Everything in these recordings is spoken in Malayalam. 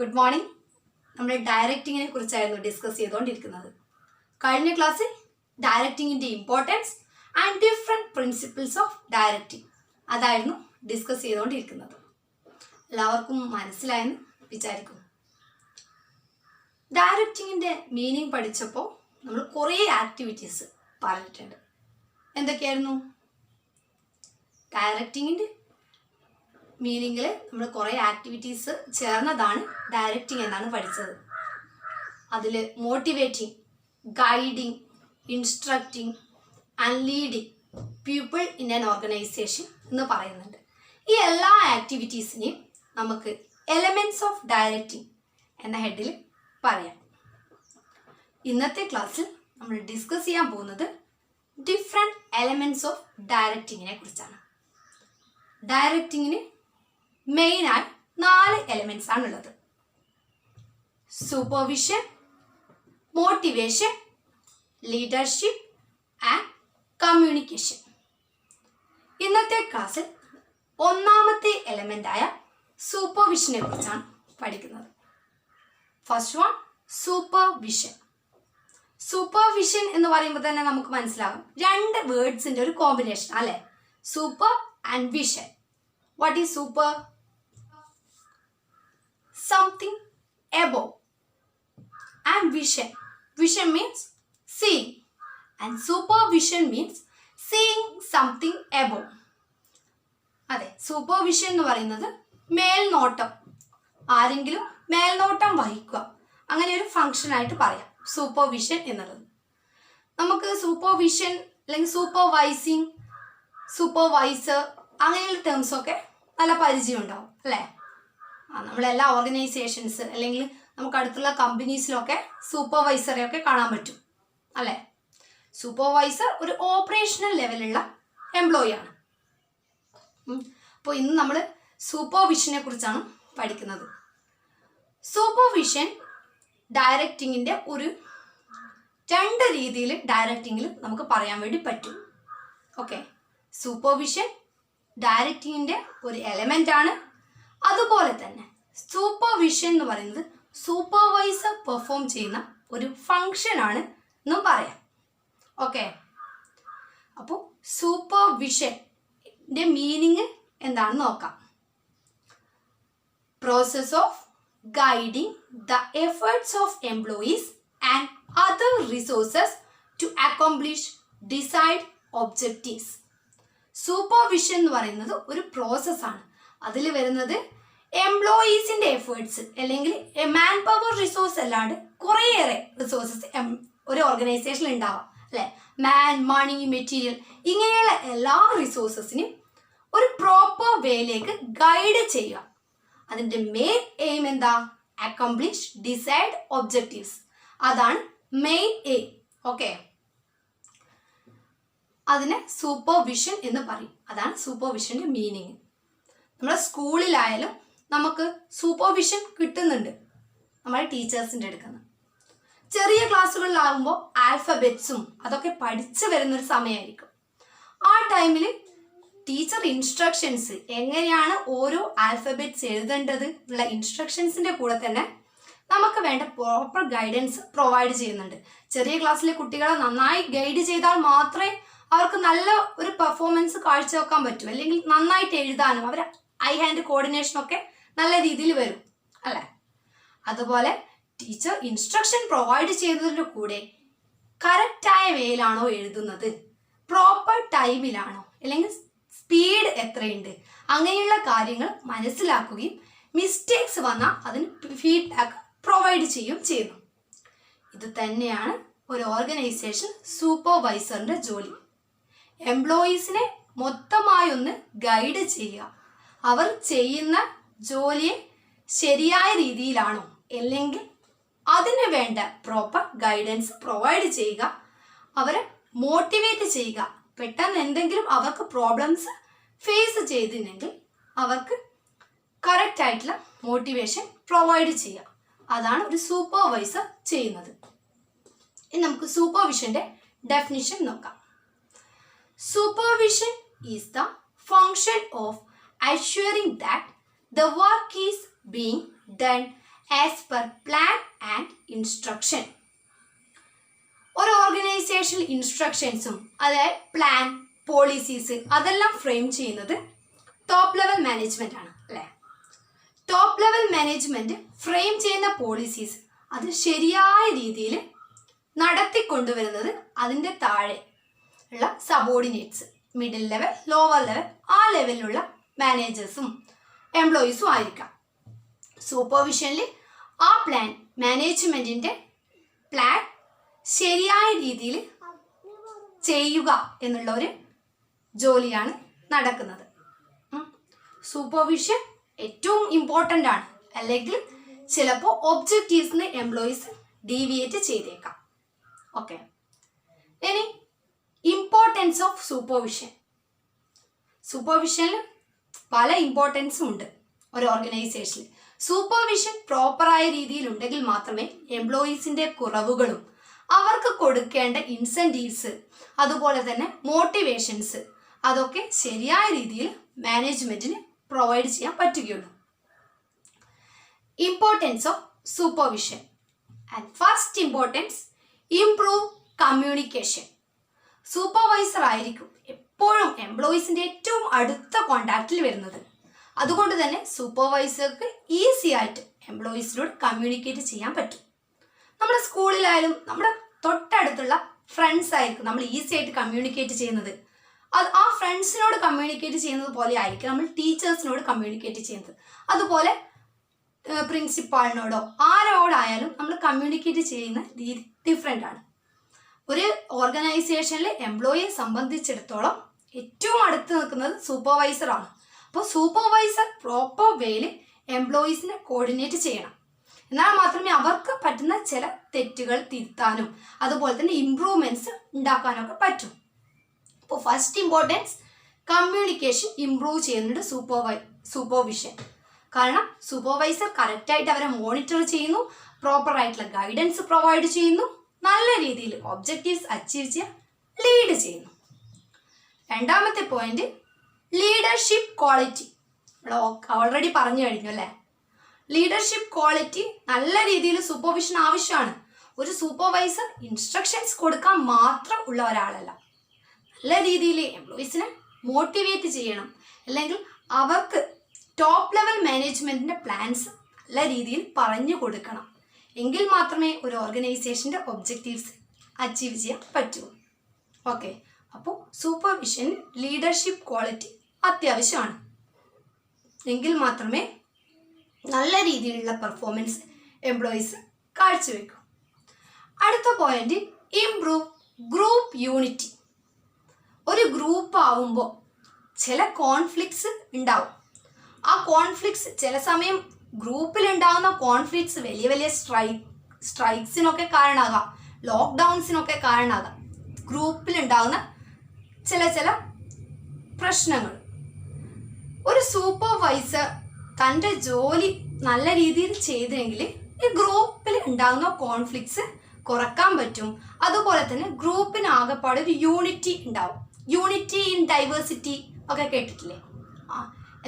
Good morning. We are directing discuss കഴിഞ്ഞ ക്ലാസ്സിൽ ഡയറക്റ്റിംഗിന്റെ importance and different principles of directing അതായിരുന്നു ഡിസ്കസ് ചെയ്തുകൊണ്ടിരിക്കുന്നത്. എല്ലാവർക്കും മനസ്സിലായെന്ന് വിചാരിക്കുന്നു. ഡയറക്റ്റിംഗിന്റെ മീനിങ് പഠിച്ചപ്പോൾ നമ്മൾ കുറേ ആക്ടിവിറ്റീസ് പറഞ്ഞിട്ടുണ്ട്. എന്തൊക്കെയായിരുന്നു? ഡയറക്റ്റിംഗിന്റെ മീനിങ്ങിൽ നമ്മൾ കുറേ ആക്ടിവിറ്റീസ് ചേർന്നതാണ് ഡയറക്റ്റിംഗ് എന്നാണ് പഠിച്ചത്. അതിൽ motivating, guiding, instructing and leading people in an organisation എന്ന് പറയുന്നുണ്ട്. ഈ എല്ലാ ആക്ടിവിറ്റീസിനെയും നമുക്ക് എലമെൻറ്റ്സ് ഓഫ് ഡയറക്റ്റിംഗ് എന്ന ഹെഡിൽ പറയാം. ഇന്നത്തെ ക്ലാസ്സിൽ നമ്മൾ ഡിസ്കസ് ചെയ്യാൻ പോകുന്നത് ഡിഫറെൻറ്റ് എലമെൻറ്റ്സ് ഓഫ് ഡയറക്റ്റിങ്ങിനെ കുറിച്ചാണ്. ഡയറക്റ്റിങ്ങിന് മെയിനായി 4 എലമെൻറ്റ്സ് ആണുള്ളത്: supervision, motivation, leadership and communication. ഇന്നത്തെ ക്ലാസ്സിൽ ഒന്നാമത്തെ എലമെൻ്റായ സൂപ്പർവിഷനെ കുറിച്ചാണ് പഠിക്കുന്നത്. First one, supervision. സൂപ്പർവിഷൻ എന്ന് പറയുമ്പോൾ തന്നെ നമുക്ക് മനസ്സിലാകും 2 വേർഡ്സിൻ്റെ ഒരു കോമ്പിനേഷൻ അല്ലേ? Super and vision. What is super? Something above, and vision means seeing, and supervision means seeing something above. അതെ, സൂപ്പർവിഷൻ എന്ന് പറയുന്നത് മേൽനോട്ടം, ആരെങ്കിലും മേൽനോട്ടം വഹിക്കുക, അങ്ങനെ ഒരു ഫങ്ഷനായിട്ട് പറയാം സൂപ്പർവിഷൻ എന്നുള്ളത്. നമുക്ക് സൂപ്പർവിഷൻ അല്ലെങ്കിൽ സൂപ്പർവൈസിങ്, സൂപ്പർവൈസർ അങ്ങനെയുള്ള ടേംസൊക്കെ നല്ല പരിചയം ഉണ്ടാവും അല്ലേ? നമ്മളെല്ലാ ഓർഗനൈസേഷൻസ് അല്ലെങ്കിൽ നമുക്ക് അടുത്തുള്ള കമ്പനീസിലൊക്കെ സൂപ്പർവൈസറെയൊക്കെ കാണാൻ പറ്റും അല്ലേ? സൂപ്പർവൈസർ ഒരു ഓപ്പറേഷണൽ ലെവലുള്ള എംപ്ലോയി ആണ്. അപ്പോൾ ഇന്ന് നമ്മൾ സൂപ്പർവിഷനെ കുറിച്ചാണ് പഠിക്കുന്നത്. സൂപ്പർവിഷൻ ഡയറക്റ്റിങ്ങിൻ്റെ ഒരു 2 രീതിയിൽ ഡയറക്റ്റിങ്ങിൽ നമുക്ക് പറയാൻ വേണ്ടി പറ്റും. ഓക്കെ, സൂപ്പർവിഷൻ ഡയറക്റ്റിങ്ങിൻ്റെ ഒരു എലമെൻ്റ് ആണ്. അതുപോലെ തന്നെ സൂപ്പർവിഷൻ എന്ന് പറയുന്നത് സൂപ്പർവൈസർ പെർഫോം ചെയ്യുന്ന ഒരു ഫങ്ഷനാണ് എന്നും പറയാം. ഓക്കെ, അപ്പോൾ സൂപ്പർവിഷൻ്റെ മീനിങ് എന്താണെന്ന് നോക്കാം. Process of guiding the efforts of employees and other resources to accomplish decide objectives. Supervision എന്ന് പറയുന്നത് ഒരു പ്രോസസ്സാണ്. അതിൽ വരുന്നത് എംപ്ലോയീസിൻ്റെ എഫേർട്സ് അല്ലെങ്കിൽ മാൻ പവർ റിസോഴ്സ് അല്ലാണ്ട് കുറേയേറെ റിസോഴ്സസ് ഒരു ഓർഗനൈസേഷനിൽ ഉണ്ടാവാം അല്ലേ? മാൻ, മണി, മെറ്റീരിയൽ ഇങ്ങനെയുള്ള എല്ലാ റിസോഴ്സസിനും ഒരു പ്രോപ്പർ വേയിലേക്ക് ഗൈഡ് ചെയ്യുക. അതിൻ്റെ മെയിൻ എയിം എന്താ? Accomplish decide objectives. അതാണ് മെയിൻ എയിം. ഓക്കെ, അതിനെ സൂപ്പർവിഷൻ എന്ന് പറയും. അതാണ് സൂപ്പർവിഷൻ്റെ മീനിങ്. നമ്മുടെ സ്കൂളിലായാലും നമുക്ക് സൂപ്പർവിഷൻ കിട്ടുന്നുണ്ട് നമ്മുടെ ടീച്ചേഴ്സിൻ്റെ അടുക്കുന്ന. ചെറിയ ക്ലാസ്സുകളിലാകുമ്പോൾ ആൽഫബറ്റ്സും അതൊക്കെ പഠിച്ചു വരുന്നൊരു സമയമായിരിക്കും. ആ ടൈമിൽ ടീച്ചർ ഇൻസ്ട്രക്ഷൻസ് എങ്ങനെയാണ് ഓരോ ആൽഫബറ്റ്സ് എഴുതേണ്ടത് എന്നുള്ള ഇൻസ്ട്രക്ഷൻസിൻ്റെ കൂടെ തന്നെ നമുക്ക് വേണ്ട പ്രോപ്പർ ഗൈഡൻസ് പ്രൊവൈഡ് ചെയ്യുന്നുണ്ട്. ചെറിയ ക്ലാസ്സിലെ കുട്ടികളെ നന്നായി ഗൈഡ് ചെയ്താൽ മാത്രമേ അവർക്ക് നല്ല ഒരു പെർഫോമൻസ് കാഴ്ചവെക്കാൻ പറ്റൂ. അല്ലെങ്കിൽ നന്നായിട്ട് എഴുതാനും അവർ ഐ ഹാൻഡ് കോർഡിനേഷനൊക്കെ നല്ല രീതിയിൽ വരും അല്ലേ? അതുപോലെ ടീച്ചർ ഇൻസ്ട്രക്ഷൻ പ്രൊവൈഡ് ചെയ്യുന്നതിൻ്റെ കൂടെ കറക്റ്റായ വേയിലാണോ എഴുതുന്നത്, പ്രോപ്പർ ടൈമിലാണോ, അല്ലെങ്കിൽ സ്പീഡ് എത്രയുണ്ട്, അങ്ങനെയുള്ള കാര്യങ്ങൾ മനസ്സിലാക്കുകയും മിസ്റ്റേക്സ് വന്നാൽ അതിന് ഫീഡ്ബാക്ക് പ്രൊവൈഡ് ചെയ്യുകയും ചെയ്യുന്നു. ഇത് തന്നെയാണ് ഒരു ഓർഗനൈസേഷൻ സൂപ്പർവൈസറിൻ്റെ ജോലി. എംപ്ലോയീസിനെ മൊത്തമായി ഒന്ന് ഗൈഡ് ചെയ്യുക. അവർ ചെയ്യുന്ന ജോലിയെ ശരിയായ രീതിയിലാണോ, അല്ലെങ്കിൽ അതിന് വേണ്ട പ്രോപ്പർ ഗൈഡൻസ് പ്രൊവൈഡ് ചെയ്യുക. അവരെ മോട്ടിവേറ്റ് ചെയ്യുക. പെട്ടെന്ന് എന്തെങ്കിലും അവർക്ക് പ്രോബ്ലംസ് ഫേസ് ചെയ്തിട്ടുണ്ടെങ്കിൽ അവർക്ക് കറക്റ്റായിട്ടുള്ള മോട്ടിവേഷൻ പ്രൊവൈഡ് ചെയ്യുക. അതാണ് ഒരു സൂപ്പർവൈസർ ചെയ്യുന്നത്. ഇനി നമുക്ക് സൂപ്പർവിഷൻ്റെ ഡെഫിനിഷൻ നോക്കാം. Supervision is the function of assuring that the work is being done as per plan and instruction. ഒരു ഓർഗനൈസേഷണൽ ഇൻസ്ട്രക്ഷൻസും അതായത് പ്ലാൻ, പോളിസീസ് അതെല്ലാം ഫ്രെയിം ചെയ്യുന്നത് ടോപ്പ് ലെവൽ മാനേജ്മെന്റ് ആണ് അല്ലേ. ടോപ്പ് ലെവൽ മാനേജ്മെന്റ് ഫ്രെയിം ചെയ്യുന്ന പോളിസീസ് അത് ശരിയായ രീതിയിൽ നടത്തിക്കൊണ്ടുവരുന്നത് അതിൻ്റെ താഴെ ഉള്ള subordinates, middle level, lower level, ആ ലെവലിലുള്ള മാനേജേഴ്സും എംപ്ലോയീസും ആയിരിക്കാം. സൂപ്പർവിഷനിൽ ആ പ്ലാൻ, മാനേജ്മെൻറ്റിൻ്റെ പ്ലാൻ ശരിയായ രീതിയിൽ ചെയ്യുക എന്നുള്ള ഒരു ജോലിയാണ് നടക്കുന്നത്. സൂപ്പർവിഷൻ ഏറ്റവും ഇമ്പോർട്ടൻ്റ് ആണ്, അല്ലെങ്കിൽ ചിലപ്പോൾ ഒബ്ജക്റ്റീവ്സിന് എംപ്ലോയീസ് ഡീവിയേറ്റ് ചെയ്തേക്കാം. ഓക്കെ, ഇനി ഇമ്പോർട്ടൻസ് ഓഫ് സൂപ്പർവിഷൻ. സൂപ്പർവിഷനിൽ പല ഇമ്പോർട്ടൻസും ഉണ്ട് ഒരു ഓർഗനൈസേഷനിൽ. സൂപ്പർവിഷൻ പ്രോപ്പറായ രീതിയിലുണ്ടെങ്കിൽ മാത്രമേ എംപ്ലോയീസിൻ്റെ കുറവുകളും അവർക്ക് കൊടുക്കേണ്ട ഇൻസെൻറ്റീവ്സ് അതുപോലെ തന്നെ മോട്ടിവേഷൻസ് അതൊക്കെ ശരിയായ രീതിയിൽ മാനേജ്മെൻറ്റിന് പ്രൊവൈഡ് ചെയ്യാൻ പറ്റുകയുള്ളൂ. Importance of supervision. And first importance, improve communication. Supervisor ആയിരിക്കും എപ്പോഴും എംപ്ലോയീസിൻ്റെ ഏറ്റവും അടുത്ത കോണ്ടാക്റ്റിൽ വരുന്നത്. അതുകൊണ്ട് തന്നെ സൂപ്പർവൈസർക്ക് ഈസി ആയിട്ട് എംപ്ലോയീസിനോട് കമ്മ്യൂണിക്കേറ്റ് ചെയ്യാൻ പറ്റും. നമ്മുടെ സ്കൂളിലായാലും നമ്മുടെ തൊട്ടടുത്തുള്ള ഫ്രണ്ട്സ് ആയിരിക്കും നമ്മൾ ഈസി ആയിട്ട് കമ്മ്യൂണിക്കേറ്റ് ചെയ്യുന്നത്. അത് ആ ഫ്രണ്ട്സിനോട് കമ്മ്യൂണിക്കേറ്റ് ചെയ്യുന്നത് പോലെ ആയിരിക്കും നമ്മൾ ടീച്ചേഴ്സിനോട് കമ്മ്യൂണിക്കേറ്റ് ചെയ്യുന്നത്. അതുപോലെ പ്രിൻസിപ്പാളിനോടോ ആരോടായാലും നമ്മൾ കമ്മ്യൂണിക്കേറ്റ് ചെയ്യുന്ന രീതി ഡിഫറെൻ്റ് ആണ്. ഒരു ഓർഗനൈസേഷനിൽ എംപ്ലോയിയെ സംബന്ധിച്ചിടത്തോളം ഏറ്റവും അടുത്ത് നിൽക്കുന്നത് സൂപ്പർവൈസറാണ്. അപ്പോൾ സൂപ്പർവൈസർ പ്രോപ്പർ വേയിൽ എംപ്ലോയീസിനെ കോർഡിനേറ്റ് ചെയ്യണം. എന്നാൽ മാത്രമേ അവർക്ക് പറ്റുന്ന ചില തെറ്റുകൾ തിരുത്താനും അതുപോലെ തന്നെ ഇംപ്രൂവ്മെൻറ്റ്സ് ഉണ്ടാക്കാനൊക്കെ പറ്റും. അപ്പോൾ ഫസ്റ്റ് ഇമ്പോർട്ടൻസ്, കമ്മ്യൂണിക്കേഷൻ ഇംപ്രൂവ് ചെയ്യുന്നുണ്ട് സൂപ്പർവിഷൻ. കാരണം സൂപ്പർവൈസർ കറക്റ്റായിട്ട് അവരെ മോണിറ്റർ ചെയ്യുന്നു, പ്രോപ്പർ ആയിട്ടുള്ള ഗൈഡൻസ് പ്രൊവൈഡ് ചെയ്യുന്നു, നല്ല രീതിയിൽ ഒബ്ജക്റ്റീവ്സ് അച്ചീവ് ചെയ്യാൻ ലീഡ് ചെയ്യുന്നു. രണ്ടാമത്തെ പോയിന്റ്, ലീഡർഷിപ്പ് ക്വാളിറ്റി. ഓൾറെഡി പറഞ്ഞു കഴിഞ്ഞു അല്ലേ. ലീഡർഷിപ്പ് ക്വാളിറ്റി നല്ല രീതിയിൽ സൂപ്പർവിഷൻ ആവശ്യമാണ്. ഒരു സൂപ്പർവൈസർ ഇൻസ്ട്രക്ഷൻസ് കൊടുക്കാൻ മാത്രം ഉള്ള ഒരാളല്ല. നല്ല രീതിയിൽ എംപ്ലോയീസിനെ മോട്ടിവേറ്റ് ചെയ്യണം, അല്ലെങ്കിൽ അവർക്ക് ടോപ്പ് ലെവൽ മാനേജ്മെൻറ്റിൻ്റെ പ്ലാൻസ് നല്ല രീതിയിൽ പറഞ്ഞു കൊടുക്കണം. എങ്കിൽ മാത്രമേ ഒരു ഓർഗനൈസേഷൻ്റെ ഒബ്ജക്റ്റീവ്സ് അച്ചീവ് ചെയ്യാൻ പറ്റൂ. ഓക്കെ, അപ്പോൾ സൂപ്പർവിഷൻ ലീഡർഷിപ്പ് ക്വാളിറ്റി അത്യാവശ്യമാണ്. എങ്കിൽ മാത്രമേ നല്ല രീതിയിലുള്ള പെർഫോമൻസ് എംപ്ലോയീസ് കാഴ്ചവെക്കും. അടുത്ത പോയിന്റ്, ഇംപ്രൂവ് ഗ്രൂപ്പ് യൂണിറ്റി. ഒരു ഗ്രൂപ്പ് ആവുമ്പോൾ ചില കോൺഫ്ലിക്ട്സ് ഉണ്ടാവും. ആ കോൺഫ്ലിക്ട്സ് ചില സമയം ഗ്രൂപ്പിലുണ്ടാകുന്ന കോൺഫ്ലിക്ട്സ് വലിയ വലിയ സ്ട്രൈക്സിനൊക്കെ കാരണമാകാം, ലോക്ക്ഡൗൺസിനൊക്കെ കാരണമാകാം. ഗ്രൂപ്പിലുണ്ടാകുന്ന ചില പ്രശ്നങ്ങൾ. ഒരു സൂപ്പർവൈസർ തൻ്റെ ജോലി നല്ല രീതിയിൽ ചെയ്തെങ്കിൽ ഈ ഗ്രൂപ്പിൽ ഉണ്ടാകുന്ന കോൺഫ്ലിക്ട്സ് കുറക്കാൻ പറ്റും. അതുപോലെ തന്നെ ഗ്രൂപ്പിന് ആകെപ്പാട് ഒരു യൂണിറ്റി ഉണ്ടാവും. യൂണിറ്റി ഇൻ ഡൈവേഴ്സിറ്റി ഒക്കെ കേട്ടിട്ടില്ലേ?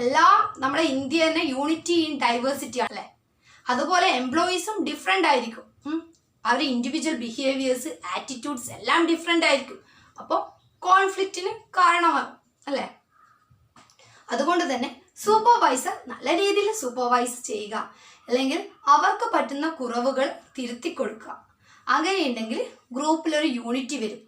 എല്ലാം നമ്മുടെ ഇന്ത്യ തന്നെ യൂണിറ്റി ഇൻ ഡൈവേഴ്സിറ്റി ആണല്ലേ. അതുപോലെ എംപ്ലോയീസും ഡിഫറെൻ്റ് ആയിരിക്കും. അവർ ഇൻഡിവിജ്വൽ ബിഹേവിയേഴ്സ്, ആറ്റിറ്റ്യൂഡ്സ് എല്ലാം ഡിഫറെൻ്റ് ആയിരിക്കും. അപ്പോൾ കോൺഫ്ലിക്റ്റിന് കാരണമാകും അല്ലേ. അതുകൊണ്ട് തന്നെ സൂപ്പർവൈസർ നല്ല രീതിയിൽ സൂപ്പർവൈസ് ചെയ്യുക, അല്ലെങ്കിൽ അവർക്ക് പറ്റുന്ന കുറവുകൾ തിരുത്തി കൊടുക്കുക. അങ്ങനെയുണ്ടെങ്കിൽ ഗ്രൂപ്പിലൊരു യൂണിറ്റി വരും.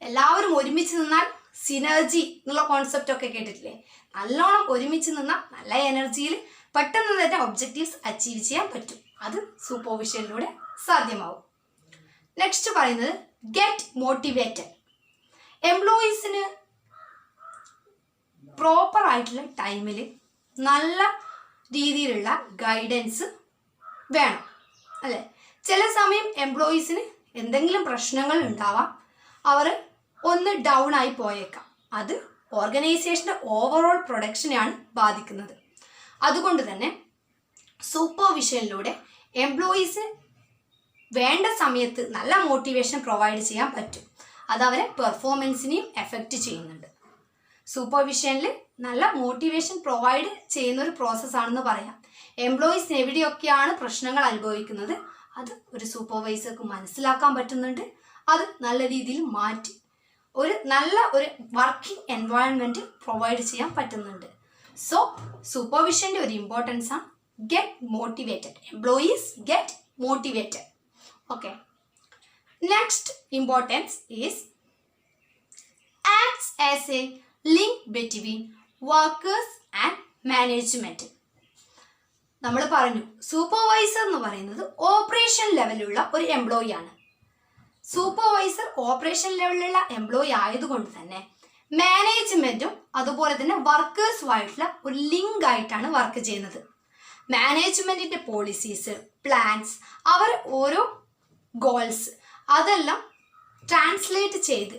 എല്ലാവരും ഒരുമിച്ച് നിന്നാൽ സിനർജി എന്നുള്ള കോൺസെപ്റ്റ് ഒക്കെ കേട്ടിട്ടില്ലേ? നല്ലോണം ഒരുമിച്ച് നിന്നാൽ നല്ല എനർജിയിൽ പെട്ടെന്ന് തന്നെ ഒബ്ജക്റ്റീവ്സ് അച്ചീവ് ചെയ്യാൻ പറ്റും. അത് സൂപ്പർവിഷനിലൂടെ സാധ്യമാവും. നെക്സ്റ്റ് പറയുന്നത്, ഗെറ്റ് മോട്ടിവേറ്റഡ്. എംപ്ലോയീസിന് പ്രോപ്പർ ആയിട്ടുള്ള ടൈമിൽ നല്ല രീതിയിലുള്ള ഗൈഡൻസ് വേണം അല്ലേ. ചില സമയം എംപ്ലോയീസിന് എന്തെങ്കിലും പ്രശ്നങ്ങൾ ഉണ്ടാവാം, അവർ ഒന്ന് ഡൗൺ ആയി പോയേക്കാം. അത് ഓർഗനൈസേഷൻ്റെ ഓവറോൾ പ്രൊഡക്ഷനെയാണ് ബാധിക്കുന്നത്. അതുകൊണ്ട് തന്നെ സൂപ്പർവിഷനിലൂടെ എംപ്ലോയീസ് വേണ്ട സമയത്ത് നല്ല മോട്ടിവേഷൻ പ്രൊവൈഡ് ചെയ്യാൻ പറ്റും. അതവരെ പെർഫോമൻസിനെയും എഫക്റ്റ് ചെയ്യുന്നുണ്ട്. സൂപ്പർവിഷനിൽ നല്ല മോട്ടിവേഷൻ പ്രൊവൈഡ് ചെയ്യുന്ന ഒരു പ്രോസസ്സാണെന്ന് പറയാം. എംപ്ലോയീസ് എവിടെയൊക്കെയാണ് പ്രശ്നങ്ങൾ അനുഭവിക്കുന്നത് അത് ഒരു സൂപ്പർവൈസർക്ക് മനസ്സിലാക്കാൻ പറ്റുന്നുണ്ട്. അത് നല്ല രീതിയിൽ മാറ്റി ഒരു നല്ല ഒരു വർക്കിംഗ് എൻവയോൺമെൻറ്റ് പ്രൊവൈഡ് ചെയ്യാൻ പറ്റുന്നുണ്ട്. സോ സൂപ്പർവിഷൻ്റെ ഒരു ഇമ്പോർട്ടൻസ് ആണ് get motivated. Employees get motivated. Okay, next importance is acts as A link between workers and management. നമ്മൾ പറഞ്ഞു സൂപ്പർവൈസർ എന്ന് പറയുന്നത് ഓപ്പറേഷൻ ലെവലുള്ള ഒരു എംപ്ലോയി ആണ്. സൂപ്പർവൈസർ ഓപ്പറേഷൻ ലെവലിലുള്ള എംപ്ലോയി ആയതുകൊണ്ട് തന്നെ മാനേജ്മെൻറ്റും അതുപോലെ തന്നെ വർക്കേഴ്സുമായിട്ടുള്ള ഒരു ലിങ്ക് ആയിട്ടാണ് വർക്ക് ചെയ്യുന്നത്. മാനേജ്മെൻറ്റിൻ്റെ പോളിസീസ്, പ്ലാൻസ്, അവർ ഓരോ ഗോൾസ് അതെല്ലാം ട്രാൻസ്ലേറ്റ് ചെയ്ത്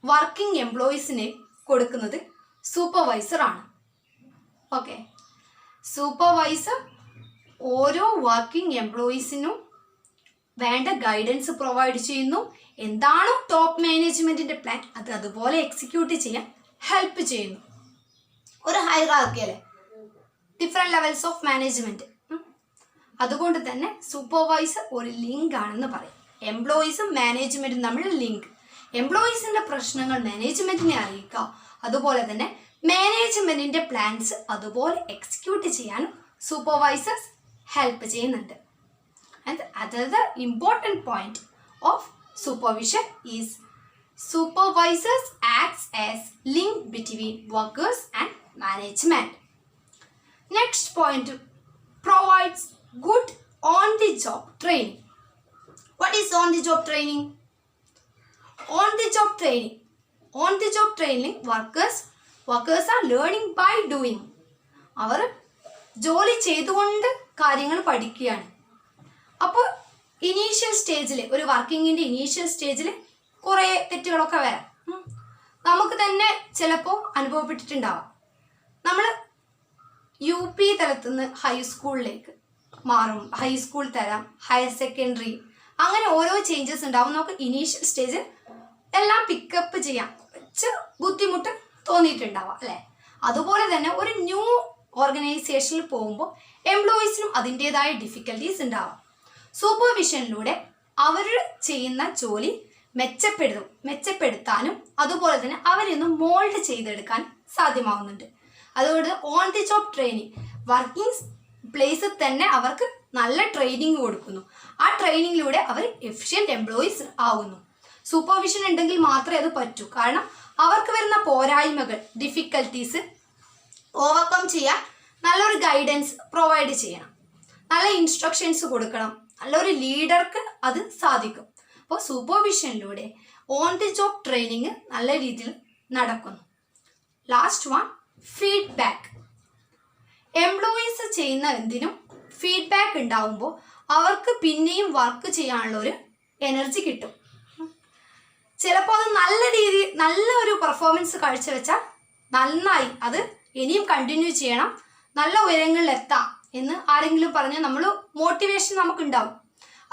വർക്കിംഗ് എംപ്ലോയീസിന് കൊടുക്കുന്നത് സൂപ്പർവൈസറാണ്. ഓക്കെ, സൂപ്പർവൈസർ ഓരോ വർക്കിംഗ് എംപ്ലോയീസിനും വേണ്ട ഗൈഡൻസ് പ്രൊവൈഡ് ചെയ്യുന്നു. എന്താണോ ടോപ്പ് മാനേജ്മെൻറ്റിൻ്റെ പ്ലാൻ അത് അതുപോലെ എക്സിക്യൂട്ട് ചെയ്യാൻ ഹെൽപ്പ് ചെയ്യുന്നു. ഒരു ഹൈറാർക്കി അല്ലേ, ഡിഫറെൻറ്റ് ലെവൽസ് ഓഫ് മാനേജ്മെൻറ്റ്. അതുകൊണ്ട് തന്നെ സൂപ്പർവൈസർ ഒരു ലിങ്ക് ആണെന്ന് പറയും. എംപ്ലോയീസും മാനേജ്മെൻറ്റും തമ്മിലുള്ള ലിങ്ക്. എംപ്ലോയീസിൻ്റെ പ്രശ്നങ്ങൾ മാനേജ്മെൻറ്റിനെ അറിയിക്കുക, അതുപോലെ തന്നെ മാനേജ്മെൻറ്റിൻ്റെ പ്ലാൻസ് അതുപോലെ എക്സിക്യൂട്ട് ചെയ്യാനും സൂപ്പർവൈസേഴ്സ് ഹെൽപ്പ് ചെയ്യുന്നുണ്ട്. And another important point of supervision is supervisors acts as link between workers and management. Next point, provides good on-the-job training. What is on-the-job training? On-the-job training. On-the-job training, workers are learning by doing. അവർ ജോലി ചെയ്തുകൊണ്ട് കാര്യങ്ങൾ പഠിക്കുകയാണ്. അപ്പോൾ ഇനീഷ്യൽ സ്റ്റേജിൽ ഒരു വർക്കിങ്ങിൻ്റെ ഇനീഷ്യൽ സ്റ്റേജിൽ കുറേ തെറ്റുകളൊക്കെ വരാം. നമുക്ക് തന്നെ ചിലപ്പോൾ അനുഭവപ്പെട്ടിട്ടുണ്ടാവാം. നമ്മൾ UP തലത്തിൽ നിന്ന് ഹൈസ്കൂളിലേക്ക് മാറും, ഹൈസ്കൂൾ തരം, ഹയർ സെക്കൻഡറി, അങ്ങനെ ഓരോ ചേഞ്ചസ് ഉണ്ടാവും. നമുക്ക് ഇനീഷ്യൽ സ്റ്റേജിൽ എല്ലാം പിക്കപ്പ് ചെയ്യാൻ കുറച്ച് ബുദ്ധിമുട്ട് തോന്നിയിട്ടുണ്ടാവാം അല്ലേ. അതുപോലെ തന്നെ ഒരു ന്യൂ ഓർഗനൈസേഷനിൽ പോകുമ്പോൾ എംപ്ലോയീസിനും അതിൻ്റേതായ ഡിഫിക്കൽട്ടീസ് ഉണ്ടാവാം. സൂപ്പർവിഷനിലൂടെ അവർ ചെയ്യുന്ന ജോലി മെച്ചപ്പെടുത്താനും അതുപോലെ തന്നെ അവരൊന്ന് മോൾഡ് ചെയ്തെടുക്കാൻ സാധ്യമാവുന്നുണ്ട്. അതുകൊണ്ട് on the job training, working പ്ലേസിൽ തന്നെ അവർക്ക് നല്ല ട്രെയിനിങ് കൊടുക്കുന്നു. ആ ട്രെയിനിങ്ങിലൂടെ അവർ എഫിഷ്യൻറ്റ് എംപ്ലോയീസ് ആവുന്നു. സൂപ്പർവിഷൻ ഉണ്ടെങ്കിൽ മാത്രമേ അത് പറ്റൂ. കാരണം അവർക്ക് വരുന്ന പോരായ്മകൾ, ഡിഫിക്കൽട്ടീസ് ഓവർകം ചെയ്യാൻ നല്ലൊരു ഗൈഡൻസ് പ്രൊവൈഡ് ചെയ്യണം, നല്ല ഇൻസ്ട്രക്ഷൻസ് കൊടുക്കണം. നല്ലൊരു ലീഡർക്ക് അത് സാധിക്കും. അപ്പോൾ സൂപ്പർവിഷനിലൂടെ ഓൺ ദി ജോബ് ട്രെയിനിങ് നല്ല രീതിയിൽ നടക്കുന്നു. Last one, feedback. എംപ്ലോയീസ് ചെയ്യുന്ന എന്തിനും ഫീഡ്ബാക്ക് ഉണ്ടാവുമ്പോൾ അവർക്ക് പിന്നെയും വർക്ക് ചെയ്യാനുള്ള ഒരു എനർജി കിട്ടും. ചിലപ്പോൾ അത് നല്ല ഒരു പെർഫോമൻസ് കാഴ്ചവെച്ചാൽ നന്നായി അത് ഇനിയും കണ്ടിന്യൂ ചെയ്യണം, നല്ല ഉയരങ്ങളിൽ എത്താം എന്ന് ആരെങ്കിലും പറഞ്ഞാൽ നമ്മൾ മോട്ടിവേഷൻ നമുക്കുണ്ടാവും.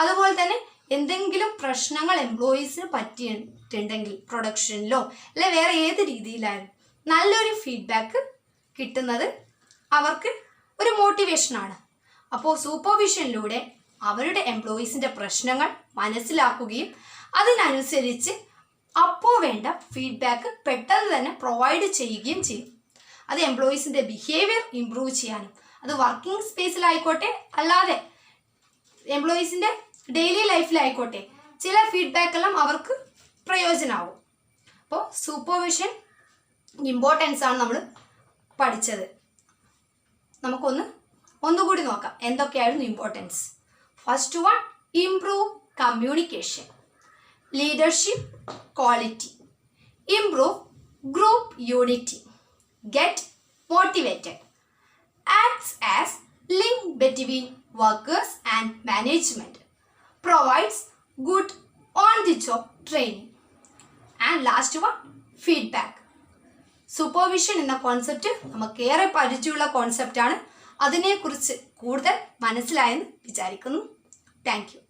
അതുപോലെ തന്നെ എന്തെങ്കിലും പ്രശ്നങ്ങൾ എംപ്ലോയീസിന് പറ്റിയിട്ടുണ്ടെങ്കിൽ പ്രൊഡക്ഷനിലോ അല്ലെ വേറെ ഏത് രീതിയിലായാലും നല്ലൊരു ഫീഡ്ബാക്ക് കിട്ടുന്നത് അവർക്ക് ഒരു മോട്ടിവേഷനാണ്. അപ്പോൾ സൂപ്പർവിഷനിലൂടെ അവരുടെ എംപ്ലോയീസിൻ്റെ പ്രശ്നങ്ങൾ മനസ്സിലാക്കുകയും അതിനനുസരിച്ച് അപ്പോൾ വേണ്ട ഫീഡ്ബാക്ക് പെട്ടെന്ന് തന്നെ പ്രൊവൈഡ് ചെയ്യുകയും ചെയ്യും. അത് എംപ്ലോയീസിൻ്റെ ബിഹേവിയർ ഇംപ്രൂവ് ചെയ്യാനും, അത് വർക്കിംഗ് സ്പേസിലായിക്കോട്ടെ അല്ലാതെ എംപ്ലോയീസിൻ്റെ ഡെയിലി ലൈഫിലായിക്കോട്ടെ ചില ഫീഡ്ബാക്കെല്ലാം അവർക്ക് പ്രയോജനമാവും. അപ്പോൾ സൂപ്പർവിഷൻ ഇമ്പോർട്ടൻസ് ആണ് നമ്മൾ പഠിച്ചത്. ഒന്നുകൂടി നോക്കാം എന്തൊക്കെയായിരുന്നു importance. First one, improve communication, leadership quality, improve group unity, get motivated, acts as link between workers and management, provides good on-the-job training, and last one, feedback. Supervision എന്ന കോൺസെപ്റ്റ് നമുക്കേറെ പരിചയമുള്ള കോൺസെപ്റ്റാണ്. അതിനെക്കുറിച്ച് കൂടുതൽ മനസ്സിലായെന്ന് വിചാരിക്കുന്നു. Thank you.